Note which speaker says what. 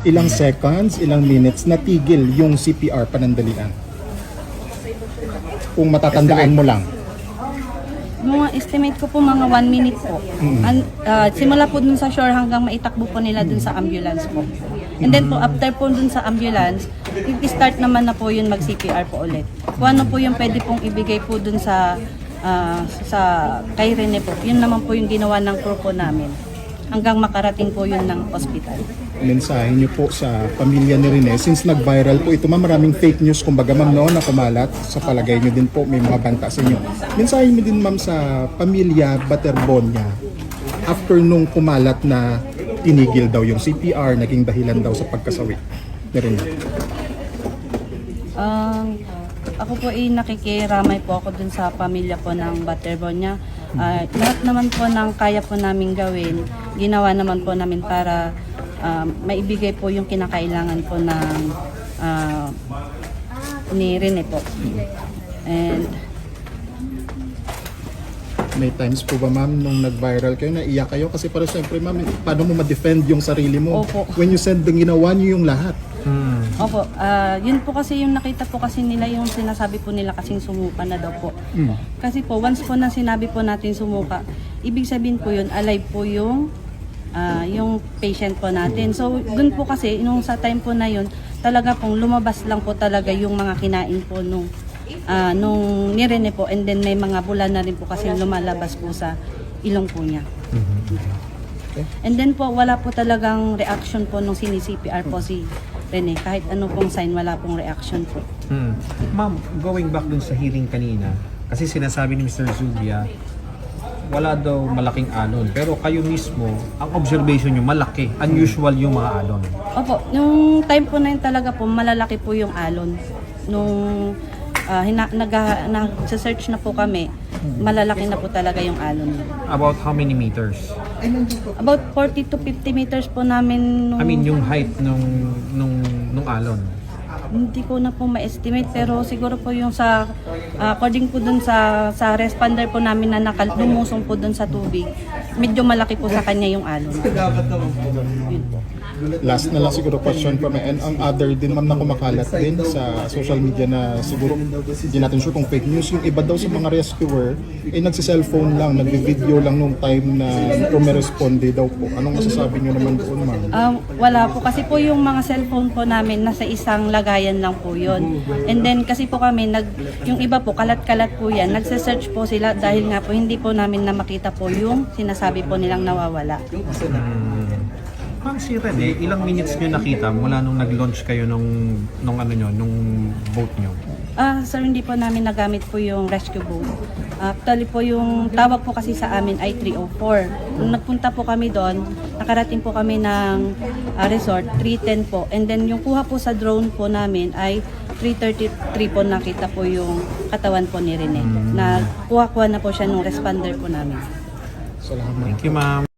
Speaker 1: ilang seconds, ilang minutes natigil yung CPR panandalian? Kung matatandaan mo lang.
Speaker 2: Mga estimate ko po mga 1 minute po. Simula po dun sa shore hanggang maitakbo po nila dun sa ambulance po. And then po after po dun sa ambulance, i-start naman na po yun mag-CPR po ulit. Kung ano po yung pwede pong ibigay po dun sa kay Rene po. Yun naman po yung ginawa ng crew po namin. Hanggang makarating po yun ng hospital.
Speaker 1: Mensahe niyo po sa pamilya ni Rene, since nag-viral po ito, ma'am, maraming fake news, kumbaga ma'am, no, na kumalat, sa palagay niyo din po may mga banta sa inyo. Mensahe niyo din ma'am sa pamilya Baterbonia, after nung kumalat na tinigil daw yung CPR, naging dahilan daw sa pagkasawi ni Rene.
Speaker 2: Ako po ay nakikiramay po ako dun sa pamilya po ng Baterbonia. Lahat naman po ng kaya po namin gawin, ginawa naman po namin para maibigay po yung kinakailangan po ng ni Rene po. And
Speaker 1: may times po ba ma'am nung nag-viral kayo, naiyak kayo? Kasi para siyempre ma'am, paano mo ma-defend yung sarili mo?
Speaker 2: Opo.
Speaker 1: When you said ginawa niyo yung lahat.
Speaker 2: Opo, yun po kasi yung nakita po kasi nila yung sinasabi po nila kasing sumuka na daw po. Kasi po, once po na sinabi po natin sumuka, ibig sabihin po yun, alive po yung patient po natin. So, dun po kasi, nung sa time po na yun, talaga pong lumabas lang po talaga yung mga kinain po nung ni Rene po. And then may mga bula na rin po kasi lumalabas po sa ilong po niya. And then po, wala po talagang reaction po nung sini-CPR po si Rene. Kahit ano pong sign, wala pong reaction po.
Speaker 3: Ma'am, going back dun sa hearing kanina, kasi sinasabi ni Mr. Zubia, wala daw malaking alon. Pero kayo mismo, ang observation nyo, malaki. Unusual yung mga alon.
Speaker 2: Opo, nung time po na yun talaga po, malalaki po yung alon. Nung nag-search na po kami, malalaki na po talaga yung alon.
Speaker 3: About how many meters?
Speaker 2: About 40 to 50 meters po namin nung...
Speaker 3: I mean, yung height nung alon.
Speaker 2: Hindi ko na po ma-estimate pero siguro po yung sa according po dun sa responder po namin na lumusong po dun sa tubig, medyo malaki po sa kanya yung alon. Yun po.
Speaker 1: Last na lang siguro question from me, and ang other din ma'am na kumakalat din sa social media na siguro hindi natin sure kung fake news, yung iba daw sa mga rescuer nagsi-cellphone lang, nagvi-video lang nung time na rumeresponde daw po. Anong masasabi niyo naman doon ma'am?
Speaker 2: Wala po kasi po yung mga cellphone po namin nasa isang lagayan lang po yun. And then kasi po kami yung iba po kalat-kalat po yan, nagse-search po sila dahil nga po hindi po namin na makita po yung sinasabi po nilang nawawala.
Speaker 3: Ma'am, si Rene, ilang minutes nyo nakita mula nung nag-launch kayo nung boat nyo?
Speaker 2: Sir, hindi po namin nagamit po yung rescue boat. Actually po yung tawag po kasi sa amin ay 304. Nung nagpunta po kami doon, nakarating po kami ng resort, 310 po. And then yung kuha po sa drone po namin ay 333 po nakita po yung katawan po ni Rene. Na kuha-kuha na po siya nung responder po namin.
Speaker 1: Salamat.
Speaker 3: Thank you, ma'am.